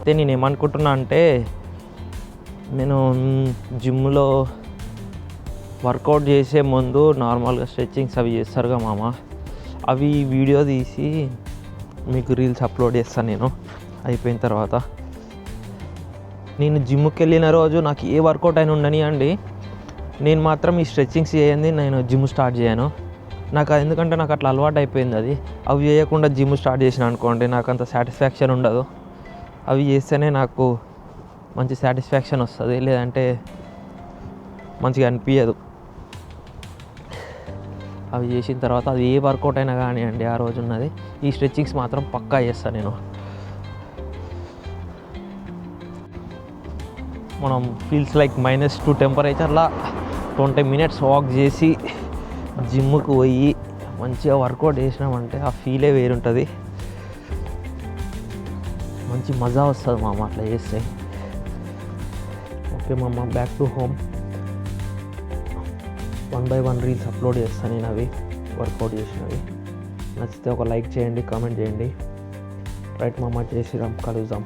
అయితే నేను ఏమనుకుంటున్నా అంటే నేను జిమ్లో వర్కౌట్ చేసే ముందు నార్మల్గా స్ట్రెచ్చింగ్స్ అవి చేస్తారుగా మామ, అవి వీడియో తీసి మీకు రీల్స్ అప్లోడ్ చేస్తాను నేను అయిపోయిన తర్వాత. నేను జిమ్కి వెళ్ళిన రోజు నాకు ఏ వర్కౌట్ అయినా ఉండని అండి, నేను మాత్రం ఈ స్ట్రెచ్చింగ్స్ చేయండి నేను జిమ్ స్టార్ట్ చేయను. నాకు ఎందుకంటే నాకు అట్లా అలవాటు అయిపోయింది. అవి చేయకుండా జిమ్ స్టార్ట్ చేసిన అనుకోండి నాకు అంత సాటిస్ఫాక్షన్ ఉండదు. అవి చేస్తేనే నాకు మంచి సాటిస్ఫాక్షన్ వస్తుంది, లేదంటే మంచిగా అనిపించదు. అవి చేసిన తర్వాత అది ఏ వర్కౌట్ అయినా కానివ్వండి ఆ రోజు ఉన్నది, ఈ స్ట్రెచ్చింగ్స్ మాత్రం పక్కా చేస్తాను నేను. మనం ఫీల్స్ లైక్ -2 టెంపరేచర్లో 20 minutes వాక్ చేసి జిమ్కి పోయి మంచిగా వర్కౌట్ చేసినామంటే ఆ ఫీలే వేరుంటుంది. మంచి మజా వస్తుంది మామ అట్లా చేస్తే. ఓకే మామ, back to home. 1 by 1 reels upload చేస్తాను నేను అవి వర్కౌట్ చేసినవి. నచ్చితే ఒక లైక్ చేయండి, కామెంట్ చేయండి. రైట్ మామ, జై శ్రీరామ్, కలుద్దాం.